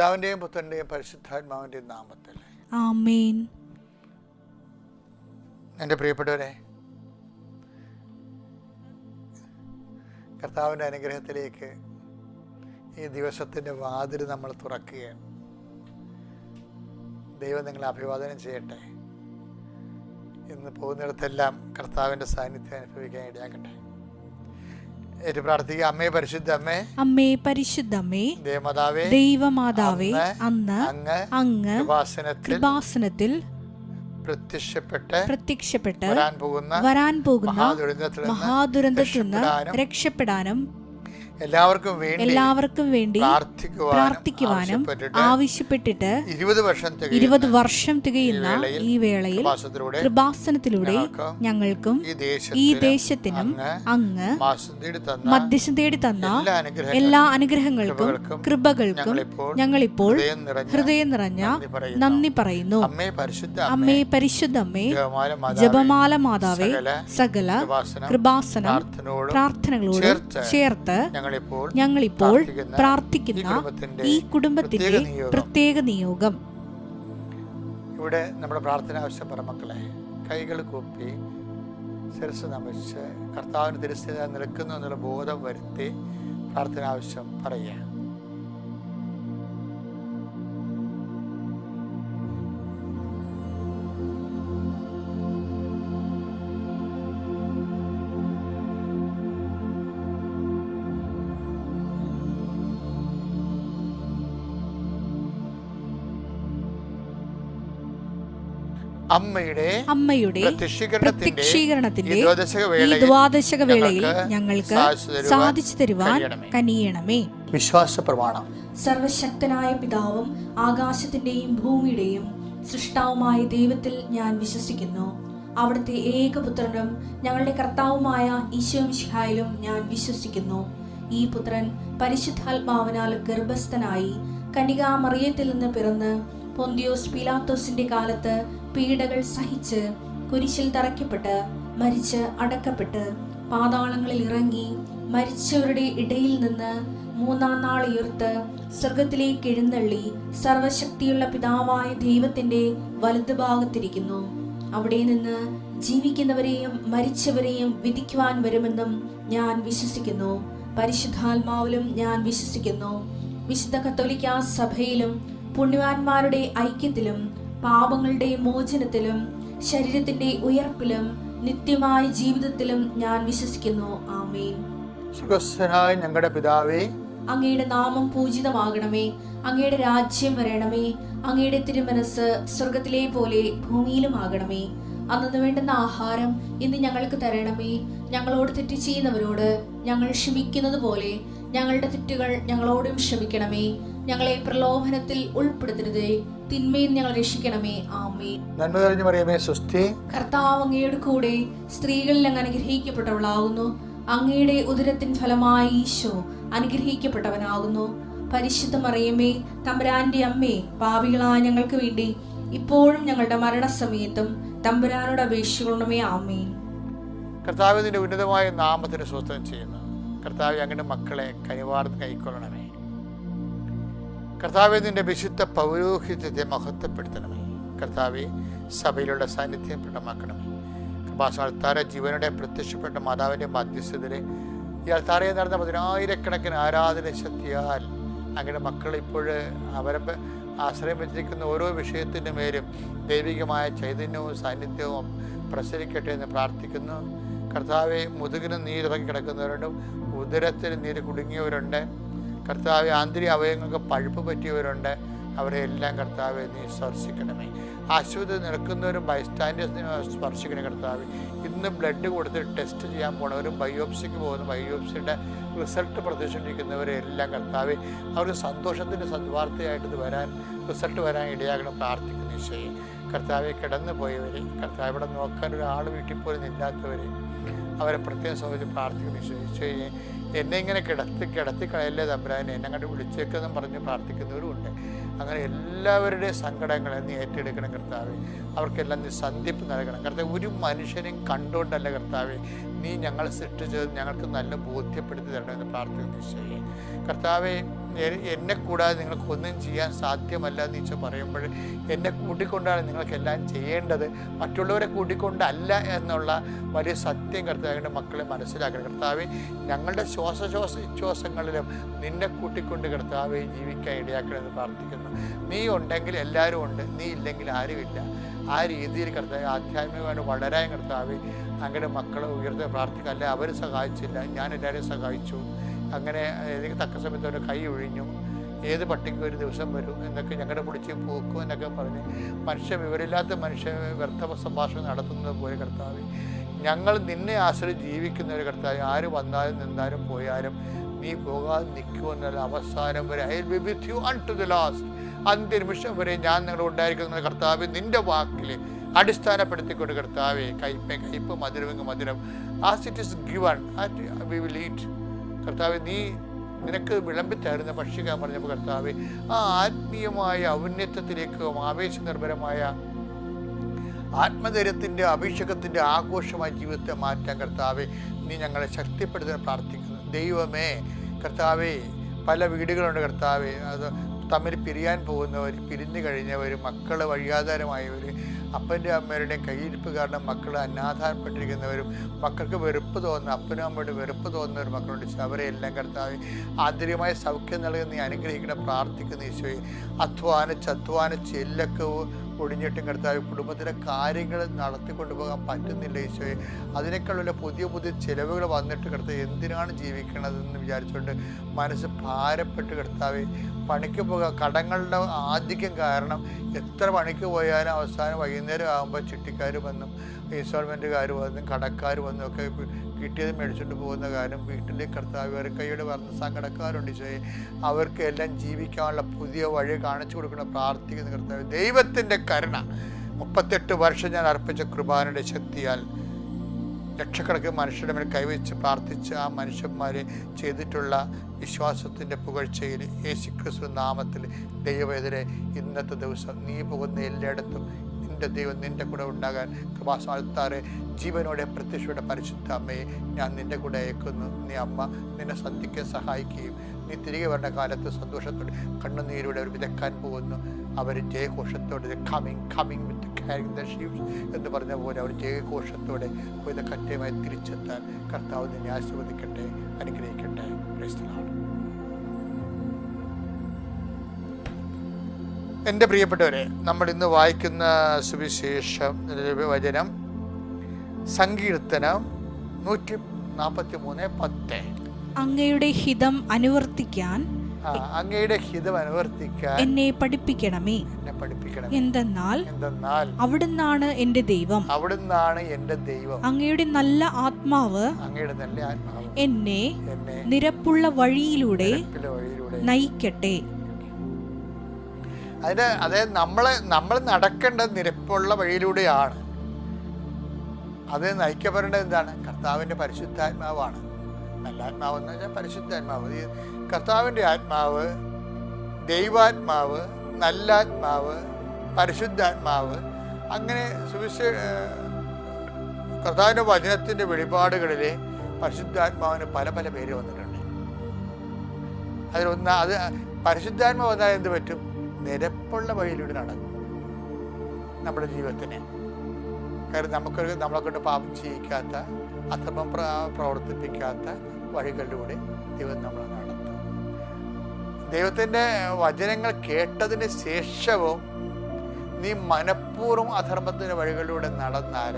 പിതാവിന്റെയും പുത്രന്റെയും പരിശുദ്ധാത്മാവിന്റെയും നാമത്തിൽ ആമേൻ. എൻ്റെ പ്രിയപ്പെട്ടവരെ, കർത്താവിൻ്റെ അനുഗ്രഹത്തിലേക്ക് ഈ ദിവസത്തിൻ്റെ വാതിൽ നമ്മൾ തുറക്കുകയാണ്. ദൈവം നിങ്ങളെ അഭിവാദനം ചെയ്യട്ടെ. ഇന്ന് പോകുന്നിടത്തെല്ലാം കർത്താവിൻ്റെ സാന്നിധ്യം അനുഭവിക്കാൻ ഇടയാക്കട്ടെ. ഏറ്റു പ്രാർത്ഥിക്കുക. അമ്മേ പരിശുദ്ധ അമ്മേ, അമ്മേ പരിശുദ്ധ അമ്മേ, ദൈവമാതാവേ, അന്ന് അങ്ങ് കൃപാസനത്തിൽ പ്രത്യക്ഷപ്പെട്ട് വരാൻ പോകുന്ന മഹാദുരന്തത്തിൽ നിന്ന് രക്ഷപ്പെടാനും എല്ലാവർക്കും വേണ്ടി പ്രാർത്ഥിക്കുവാനും ആവശ്യപ്പെട്ടിട്ട് 20 വർഷം തികയുന്ന ഈ വേളയിൽ കൃപാസനത്തിലൂടെ ഞങ്ങൾക്കും ഈ ദേശത്തിനും അങ്ങ് മധ്യസ്ഥം തേടി തന്ന എല്ലാ അനുഗ്രഹങ്ങൾക്കും കൃപകൾക്കും ഞങ്ങളിപ്പോൾ ഹൃദയം നിറഞ്ഞ നന്ദി പറയുന്നു. അമ്മേ പരിശുദ്ധ അമ്മേ, ജപമാല മാതാവേ, സകല കൃപാസന പ്രാർത്ഥനകളോട് ചേർത്ത് ഞങ്ങളിപ്പോൾ പ്രാർത്ഥിക്കുന്ന ഈ കുടുംബത്തിന്റെ പ്രത്യേക നിയോഗം. ഇവിടെ നമ്മുടെ പ്രാർത്ഥന ആവശ്യം പറ മക്കളെ. കൈകൾ കൂപ്പി ശിരസ്സ് നമിച്ച് കർത്താവിന് തിരുസ്ഥിതി നിൽക്കുന്നു എന്നുള്ള ബോധം വരുത്തി പ്രാർത്ഥന ആവശ്യം പറയുക. അമ്മയുടെ പ്രത്യക്ഷീകരണത്തിന്റെ ഈ ദ്വാദശക വേളയിൽ ഞങ്ങൾക്ക് സാധിച്ചു തരുവാൻ കനിയണമേ. വിശ്വാസ പ്രമാണം. സർവശക്തനായ പിതാവും ആകാശത്തിന്റെയും ഭൂമിയുടെയും സൃഷ്ടാവുമായ ദൈവത്തിൽ ഞാൻ വിശ്വസിക്കുന്നു. അവിടുത്തെ ഏകപുത്രനും ഞങ്ങളുടെ കർത്താവുമായ ഈശോ മിശിഹായിലും ഞാൻ വിശ്വസിക്കുന്നു. ഈ പുത്രൻ പരിശുദ്ധാത്മാവിനാൽ ഗർഭസ്ഥനായി കന്യകാമറിയത്തിൽ നിന്ന് പിറന്ന് പൊന്തിയോസ് പീലാത്തോസിന്റെ കാലത്ത് പീഡകൾ സഹിച്ച് കുരിശിൽ തറയ്ക്കപ്പെട്ട് മരിച്ച് അടക്കപ്പെട്ട് പാതാളങ്ങളിൽ ഇറങ്ങി മരിച്ചവരുടെ ഇടയിൽ നിന്ന് 3-ാം നാൾ ഉയർത്ത് സ്വർഗത്തിലേക്ക് എഴുന്നള്ളി സർവശക്തിയുള്ള പിതാവായ ദൈവത്തിന്റെ വലതുഭാഗത്തിരിക്കുന്നു. അവിടെ നിന്ന് ജീവിക്കുന്നവരെയും മരിച്ചവരെയും വിധിക്കുവാൻ വരുമെന്നും ഞാൻ വിശ്വസിക്കുന്നു. പരിശുദ്ധാത്മാവിലും ഞാൻ വിശ്വസിക്കുന്നു. വിശുദ്ധ കത്തോലിക്കാ സഭയിലും പുണ്യവാന്മാരുടെ ഐക്യത്തിലും പാപങ്ങളുടെ മോചനത്തിലും ശരീരത്തിന്റെ ഉയർപ്പിലും നിത്യമായ ജീവിതത്തിലും ഞാൻ വിശ്വസിക്കുന്നു. ആമേൻ. സ്വർഗ്ഗസ്ഥനായ ഞങ്ങളുടെ പിതാവേ, അങ്ങയുടെ നാമം പൂജിതമാകണമേ. അങ്ങയുടെ രാജ്യം വരണമേ. അങ്ങയുടെ തിരുമനസ് സ്വർഗത്തിലെ പോലെ ഭൂമിയിലും ആകണമേ. അന്നു വേണ്ടുന്ന ആഹാരം ഇന്ന് ഞങ്ങൾക്ക് തരണമേ. ഞങ്ങളോട് തെറ്റ് ചെയ്യുന്നവരോട് ഞങ്ങൾ ക്ഷമിക്കുന്നത് പോലെ ഞങ്ങളുടെ തെറ്റുകൾ ഞങ്ങളോടും ക്ഷമിക്കണമേ. ഞങ്ങളെ പ്രലോഭനത്തിൽ ഉൾപ്പെടുത്തരുതേ, തിന്മയിൽ ഞങ്ങൾ രക്ഷിക്കണമേ. ആമേൻ. നന്മ നിറഞ്ഞ മറിയമേ, സ്വസ്തി. കർത്താവ് അങ്ങയുടെ കൂടെ സ്ത്രീകളിൽ അങ്ങ് അനുഗ്രഹിക്കപ്പെട്ടവളാകുന്നു. അങ്ങയുടെ ഉദരത്തിൻ ഫലമായി ഈശോ അനുഗ്രഹിക്കപ്പെട്ടവനാകുന്നു. പരിശുദ്ധ മറിയമേ, തമ്പുരാന്റെ അമ്മേ, പാപികളായ ഞങ്ങൾക്ക് വേണ്ടി ഇപ്പോഴും ഞങ്ങളുടെ മരണസമയത്തും തമ്പുരാനോട് അപേക്ഷിക്കണമേ. ആമേൻ. കർത്താവ് നിന്റെ ഉന്നതമായ നാമത്തിന് സ്വസ്ഥം ചെയ്യുന്നു. കർത്താവ് അങ്ങയുടെ മക്കളെ കനിവാർന്ന് കൈക്കൊള്ളണമേ. കർത്താവെ, നിന്റെ വിശുദ്ധ പൗരോഹിത്യത്തെ മഹത്വപ്പെടുത്തണമേ. കർത്താവെ, സഭയിലുള്ള സാന്നിധ്യം പ്രകടമാക്കണമേ. കൃപാസന ജീവനുടെ പ്രത്യക്ഷപ്പെട്ട മാതാവിൻ്റെ മധ്യസ്ഥതയിൽ ഈ അൾത്താരയിൽ നടന്ന 10,000-കണക്കിന് ആരാധന ശക്തിയാൽ അങ്ങയുടെ മക്കൾ ഇപ്പോൾ അവരെ ആശ്രയം വെച്ചിരിക്കുന്ന ഓരോ വിഷയത്തിൻ്റെ മേലും ദൈവികമായ ചൈതന്യവും സാന്നിധ്യവും പ്രസരിക്കട്ടെ എന്ന് പ്രാർത്ഥിക്കുന്നു. കർത്താവെ, മുതുകിന് നീരിറങ്ങി കിടക്കുന്നവരുണ്ട്, ഉദരത്തിന് നീര് കുടുങ്ങിയവരുണ്ട്. കർത്താവെ, ആന്തരിക അവയവങ്ങൾക്ക് പഴുപ്പ് പറ്റിയവരുണ്ട്. അവരെ എല്ലാം കർത്താവെ നീ സ്പർശിക്കണമേ. ആശുപത്രി നിൽക്കുന്നവരും ബൈസ്റ്റാൻഡേഴ്സിനെ സ്പർശിക്കണേ. കർത്താവെ, ഇന്ന് ബ്ലഡ് കൊടുത്ത് ടെസ്റ്റ് ചെയ്യാൻ പോണവരും ബയോപ്സിക്ക് പോകുന്ന ബയോപ്സിയുടെ റിസൾട്ട് പ്രതീക്ഷിച്ചിരിക്കുന്നവരെ എല്ലാം കർത്താവെ അവർക്ക് സന്തോഷത്തിൻ്റെ സദ്വാർത്തയായിട്ട് റിസൾട്ട് വരാൻ ഇടയാകണം പ്രാർത്ഥിക്കുന്ന ഈശോയെ. കർത്താവെ, കിടന്നു പോയവരെ, കർത്താവ് ഇവിടെ നോക്കാൻ ഒരാൾ വീട്ടിൽ പോലും ഇല്ലാത്തവരെ അവരെ പ്രത്യേകം സംബന്ധിച്ച് പ്രാർത്ഥിക്കുന്ന ഈശോയെ. എന്നെ ഇങ്ങനെ കിടത്തി കളയല്ലേ തമ്പുരാനെ, എന്നെ അങ്ങോട്ട് വിളിച്ചേക്കെന്നും പറഞ്ഞ് പ്രാർത്ഥിക്കുന്നവരുമുണ്ട്. അങ്ങനെ എല്ലാവരുടെയും സങ്കടങ്ങളെ നീ ഏറ്റെടുക്കണം കർത്താവെ. അവർക്കെല്ലാം നീ സന്ധിപ്പ് നൽകണം കർത്താവ്. ഒരു മനുഷ്യനെയും കണ്ടുകൊണ്ടല്ല കർത്താവെ നീ ഞങ്ങളെ സൃഷ്ടിച്ചത്, ഞങ്ങൾക്ക് നല്ല ബോധ്യപ്പെടുത്തി തരണമെന്ന് പ്രാർത്ഥിക്കുന്ന ഈശോയെ. കർത്താവെ, എന്നെ കൂടാതെ നിങ്ങൾക്കൊന്നും ചെയ്യാൻ സാധ്യമല്ല എന്ന് ഈശോ പറയുമ്പോൾ എന്നെ കൂട്ടിക്കൊണ്ടാണ് നിങ്ങൾക്കെല്ലാം ചെയ്യേണ്ടത്, മറ്റുള്ളവരെ കൂട്ടിക്കൊണ്ടല്ല എന്നുള്ള വലിയ സത്യം കർത്താവിൻ്റെ മക്കളെ മനസ്സിലാക്കണം. കർത്താവെ, ഞങ്ങളുടെ ശ്വാസങ്ങളിലും നിന്നെ കൂട്ടിക്കൊണ്ട് കർത്താവെ ജീവിക്കാൻ ഇടയാക്കണമെന്ന് പ്രാർത്ഥിക്കുന്നു. നീ ഉണ്ടെങ്കിൽ എല്ലാവരും ഉണ്ട്, നീ ഇല്ലെങ്കിൽ ആരുമില്ല. ആ രീതിയിൽ കർത്താവ് ആധ്യാത്മികമായിട്ട് വളരാൻ കർത്താവ് അങ്ങനെ മക്കളെ ഉയർത്തി പ്രാർത്ഥിക്കുക. അല്ലെ അവർ സഹായിച്ചില്ല, ഞാൻ എല്ലാവരെയും സഹായിച്ചു, അങ്ങനെ എനിക്ക് തക്ക സമയത്ത് അവരുടെ കൈ ഒഴിഞ്ഞു, ഏത് പട്ടിക്കും ഒരു ദിവസം വരും എന്നൊക്കെ ഞങ്ങളുടെ പിടിച്ച് പോക്കും എന്നൊക്കെ പറഞ്ഞ് വിവരമില്ലാത്ത മനുഷ്യ വ്യർത്ഥ സംഭാഷണം നടത്തുന്നത് പോലെ കർത്താവ്, ഞങ്ങൾ നിന്നെ ആശ്രയിച്ച് ജീവിക്കുന്നവർ കർത്താവ്, ആര് വന്നാലും നിന്നാലും പോയാലും നീ പോകാതെ നിൽക്കുമെന്നുള്ള അവസാനം വരെ I will be with you until the last, അന്ത്യനിമിഷം വരെ ഞാൻ നിങ്ങളുടെ ഉണ്ടായിരിക്കുന്ന കർത്താവ് നിൻ്റെ വാക്കിൽ അടിസ്ഥാനപ്പെടുത്തിക്കൊണ്ട് കർത്താവെ, കയ്പ് മധുരം as it is given we will eat. കർത്താവ്, നീ നിനക്ക് വിളമ്പിത്തരുന്ന ഭക്ഷിക്കാൻ പറഞ്ഞപ്പോൾ കർത്താവ്, ആ ആത്മീയമായ ഔന്നത്യത്തിലേക്കും ആവേശനിർഭരമായ ആത്മധൈര്യത്തിൻ്റെ അഭിഷേകത്തിൻ്റെ ആഘോഷമായ ജീവിതത്തെ മാറ്റാൻ കർത്താവെ നീ ഞങ്ങളെ ശക്തിപ്പെടുത്താൻ പ്രാർത്ഥിക്കുന്നു. ദൈവമേ കർത്താവെ, പല വീടുകളുണ്ട് കർത്താവെ, അത് തമ്മിൽ പിരിയാൻ പോകുന്നവർ, പിരിഞ്ഞു കഴിഞ്ഞവർ, മക്കൾ വഴിയാധാരമായവർ, അപ്പൻ്റെ അമ്മയുടെയും കയ്യിരിപ്പ് കാരണം മക്കൾ അനാഥാരപ്പെട്ടിരിക്കുന്നവരും, മക്കൾക്ക് വെറുപ്പ് തോന്നുന്ന അപ്പനും അമ്മയുടെ വെറുപ്പ് തോന്നുന്നവർ മക്കളുണ്ട്. അവരെല്ലാം കർത്താവ് ആന്തരികമായ സൗഖ്യം നൽകുന്ന നീ അനുഗ്രഹിക്കണം പ്രാർത്ഥിക്കുന്ന ഈശോയെ. അധ്വാനിച്ച് എല്ലൊക്കെ ഒടിഞ്ഞിട്ടും കർത്താവ് കുടുംബത്തിലെ കാര്യങ്ങൾ നടത്തിക്കൊണ്ടു പോകാൻ പറ്റുന്നില്ല ഈശോയെ. അതിനേക്കാളുള്ള പുതിയ ചിലവുകൾ വന്നിട്ട് കർത്താവ് എന്തിനാണ് ജീവിക്കണതെന്ന് വിചാരിച്ചുകൊണ്ട് മനസ്സ് ഭാരപ്പെട്ട് കർത്താവ് പണിക്ക് പോകാം. കടങ്ങളുടെ ആധിക്യം കാരണം എത്ര പണിക്ക് പോയാലും അവസാനം വൈകുന്നേരം ആകുമ്പോൾ ചിട്ടിക്കാർ വന്നും ഇൻസ്റ്റാൾമെൻറ്റുകാർ വന്നും കടക്കാർ വന്നും ഒക്കെ കിട്ടിയത് മേടിച്ചുകൊണ്ട് പോകുന്ന കാര്യം വീട്ടിലെ കർത്താവ് വേറെ കൈയുടെ പറഞ്ഞ സങ്കടക്കാരുണ്ട് ഈശോയെ. അവർക്ക് എല്ലാം ജീവിക്കാനുള്ള പുതിയ വഴി കാണിച്ചു കൊടുക്കണം പ്രാർത്ഥിക്കുന്ന കർത്താവ്. ദൈവത്തിൻ്റെ കരുണ 38 വർഷം ഞാൻ അർപ്പിച്ച കൃപാനയുടെ ശക്തിയാൽ ലക്ഷക്കണക്കിന് മനുഷ്യരുടെ മേൽ കൈവച്ച് പ്രാർത്ഥിച്ച് ആ മനുഷ്യന്മാരെ ചെയ്തിട്ടുള്ള വിശ്വാസത്തിൻ്റെ പുകഴ്ചയിൽ യേശുക്രിസ്തു നാമത്തിൽ ദൈവവേദനെ ഇന്നത്തെ ദിവസം നീ പോകുന്ന എല്ലായിടത്തും നിൻ്റെ ദൈവം നിൻ്റെ കൂടെ ഉണ്ടാകാൻ കൃപാസാൽത്താറെ ജീവനോടെ പ്രത്യക്ഷയുടെ പരിശുദ്ധ അമ്മയെ ഞാൻ നിൻ്റെ കൂടെ അയക്കുന്നു. നീ അമ്മ നിന്നെ സന്ധിക്കാൻ സഹായിക്കുകയും നീ തിരികെ വരുന്ന കാലത്ത് സന്തോഷത്തോടെ കണ്ണുനീരോടെ അവർ വിതക്കാൻ പോകുന്നു. അവർ ജയഘോഷത്തോടെ coming with carrying the sheep എന്ന് പറഞ്ഞ പോലെ അവർ ജയഘോഷത്തോടെ പോയത് കറ്റയുമായി തിരിച്ചെത്താൻ കർത്താവ് നിന്നെ ആശീർവദിക്കട്ടെ, അനുഗ്രഹിക്കട്ടെ. എൻ്റെ പ്രിയപ്പെട്ടവരെ, നമ്മൾ ഇന്ന് വായിക്കുന്ന സുവിശേഷം വചനം സങ്കീർത്തനം 143:10. അങ്ങയുടെ ഹിതം അനുവർത്തിക്കാൻ എന്നെ പഠിപ്പിക്കണമേ. എന്തെന്നാൽ അവിടുന്നാണ് എൻ്റെ ദൈവം. അങ്ങയുടെ നല്ല ആത്മാവ് എന്നെ നിരപ്പുള്ള വഴിയിലൂടെ നയിക്കട്ടെ. അതായത് നമ്മൾ നടക്കേണ്ടത് നിരപ്പുള്ള വഴിയിലൂടെയാണ്. അത് നയിക്കപ്പെടേണ്ടത് എന്താണ്? കർത്താവിൻ്റെ പരിശുദ്ധാത്മാവാണ്. നല്ല ആത്മാവ് എന്ന് വെച്ചാൽ പരിശുദ്ധാത്മാവ്. കർത്താവിൻ്റെ ആത്മാവ്, ദൈവാത്മാവ്, നല്ലാത്മാവ്, പരിശുദ്ധാത്മാവ്, അങ്ങനെ കർത്താവിൻ്റെ വചനത്തിൻ്റെ വെളിപാടുകളിൽ പരിശുദ്ധാത്മാവിന് പല പല പേര് വന്നിട്ടുണ്ട്. അതിലൊന്ന്, അത് പരിശുദ്ധാത്മാവ് വന്നാൽ എന്ത് പറ്റും? നിരപ്പുള്ള വഴിയിലൂടെ നടക്കും നമ്മുടെ ജീവിതത്തിന്. കാരണം നമ്മളെ കൊണ്ട് പാപം ചെയ്യിക്കാത്ത, അധർമ്മം പ്രവർത്തിപ്പിക്കാത്ത വഴികളിലൂടെ ദൈവം നമ്മളെ നടത്തും. ദൈവത്തിൻ്റെ വചനങ്ങൾ കേട്ടതിന് ശേഷവും നീ മനഃപൂർവ്വം അധർമ്മത്തിൻ്റെ വഴികളിലൂടെ നടന്നാൽ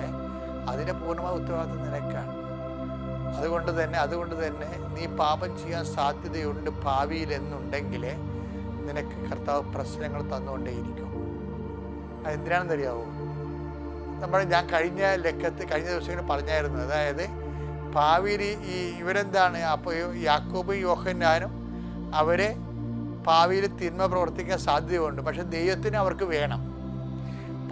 അതിൻ്റെ പൂർണ്ണമായ ഉത്തരവാദിത്വം നിനക്കാണ്. അതുകൊണ്ട് തന്നെ നീ പാപം ചെയ്യാൻ സാധ്യതയുണ്ട് ഭാവിയിൽ എന്നുണ്ടെങ്കിൽ നിനക്ക് കർത്താവ് പ്രശ്നങ്ങൾ തന്നുകൊണ്ടേയിരിക്കും. അതെന്തിനാണെന്നറിയാവോ? ഞാൻ കഴിഞ്ഞ ദിവസങ്ങളിൽ പറഞ്ഞായിരുന്നു. അതായത് ഭാവിയിൽ ഇവരെന്താണ്, അപ്പോൾ യാക്കോബും യോഹന്നാനും അവരെ ഭാവിയിൽ തിന്മ പ്രവർത്തിക്കാൻ സാധ്യതയുണ്ട്. പക്ഷെ ദൈവത്തിന് അവർക്ക് വേണം.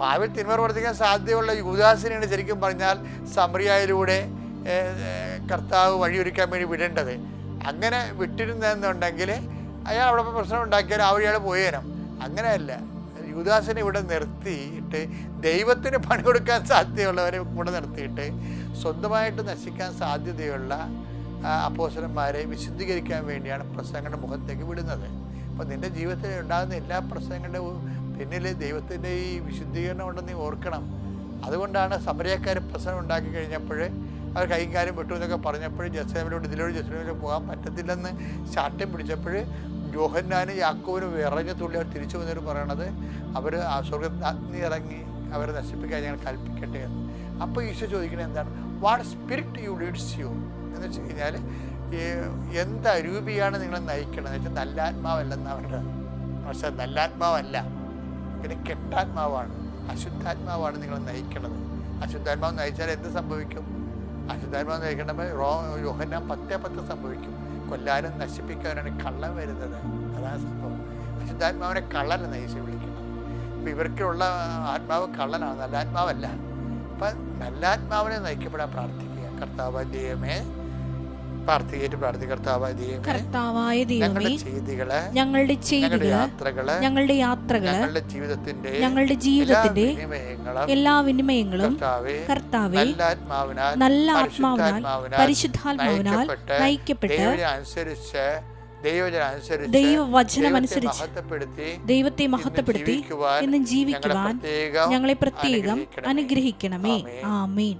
ഭാവിയിൽ തിന്മ പ്രവർത്തിക്കാൻ സാധ്യതയുള്ള യൂദാസിനെയാണ് ശരിക്കും പറഞ്ഞാൽ സമറിയയിലൂടെ കർത്താവ് വഴിയൊരുക്കാൻ വേണ്ടി വിടേണ്ടത്. അങ്ങനെ വിട്ടിരുന്നെന്നുണ്ടെങ്കിൽ അയാൾ അവിടെ പ്രശ്നം ഉണ്ടാക്കിയാൽ ആ വഴിയാൾ പോയേനും. അങ്ങനെയല്ല, യൂദാസിനെ ഇവിടെ നിർത്തിയിട്ട് ദൈവത്തിന് പണി കൊടുക്കാൻ സാധ്യതയുള്ളവരെ കൂടെ നിർത്തിയിട്ട് സ്വന്തമായിട്ട് നശിക്കാൻ സാധ്യതയുള്ള അപ്പോസ്തലന്മാരെ വിശുദ്ധീകരിക്കാൻ വേണ്ടിയാണ് പ്രസംഗങ്ങളുടെ മുഖത്തേക്ക് വിടുന്നത്. അപ്പോൾ നിൻ്റെ ജീവിതത്തിൽ ഉണ്ടാകുന്ന എല്ലാ പ്രസംഗങ്ങളുടെ പിന്നിൽ ദൈവത്തിൻ്റെ ഈ വിശുദ്ധീകരണം ഉണ്ടെന്ന് നീ ഓർക്കണം. അതുകൊണ്ടാണ് സമരക്കാർ പ്രസംഗം ഉണ്ടാക്കി കഴിഞ്ഞപ്പോൾ അവർ കൈയും കാര്യം വിട്ടു എന്നൊക്കെ പറഞ്ഞപ്പോൾ ജെറുസലേമിലോട്ട് ജെറുസലേമിലോട്ട് പോകാൻ പറ്റത്തില്ലെന്ന് ശാഠ്യം പിടിച്ചപ്പോൾ യോഹന്നാനും യാക്കോബിനും വിറഞ്ഞ തുള്ളി അവർ തിരിച്ചു വന്നിട്ട് പറയണത് അവർ സ്വർഗ്ഗത്തിൽ ഇറങ്ങി അവരെ നശിപ്പിക്കാൻ ഞങ്ങൾ കൽപ്പിക്കട്ടെ എന്ന്. അപ്പോൾ ഈശോ ചോദിക്കുന്നത് എന്താണ്? What spirit you leads you എന്ന് വെച്ച് കഴിഞ്ഞാൽ എന്ത് അരൂപിയാണ് നിങ്ങളെ നയിക്കണമെന്ന് വെച്ചാൽ നല്ല ആത്മാവല്ലെന്നാണ് അവരുടെ. പക്ഷേ നല്ല ആത്മാവല്ല, പിന്നെ കെട്ടാത്മാവാണ്, അശുദ്ധാത്മാവാണ് നിങ്ങളെ നയിക്കണത്. അശുദ്ധാത്മാവ് നയിച്ചാൽ എന്ത് സംഭവിക്കും? അശുദ്ധാത്മാവ് നയിക്കണമെങ്കിൽ യോഹന്നാൻ 10:10 സംഭവിക്കും. കൊല്ലാനും നശിപ്പിക്കാനാണ് കള്ളൻ വരുന്നത്. അതാണ് സംഭവം. അശുദ്ധാത്മാവിനെ കള്ളനെ നയിച്ച് വിളിക്കണം. അപ്പം ഇവർക്കുള്ള ആത്മാവ് കള്ളനാണ്, നല്ല ആത്മാവല്ല. അപ്പം നല്ല ആത്മാവിനെ നയിക്കപ്പെടാൻ പ്രാർത്ഥിക്കുക. കർത്താവായ ദൈവമേ, കർത്താവായ ദൈവമേ, ഞങ്ങളുടെ യാത്രകള് ഞങ്ങളുടെ ജീവിതത്തിന്റെ എല്ലാ വിനിമയങ്ങളും കർത്താവേ നല്ല ആത്മാവിനാൽ പരിശുദ്ധാത്മാവിനാൽ നയിക്കപ്പെട്ട് ദൈവവചനമനുസരിച്ച് ദൈവത്തെ മഹത്വപ്പെടുത്തി ഇന്ന് ജീവിക്കുവാൻ ഞങ്ങളെ പ്രത്യേകം അനുഗ്രഹിക്കണമേ. ആമേൻ.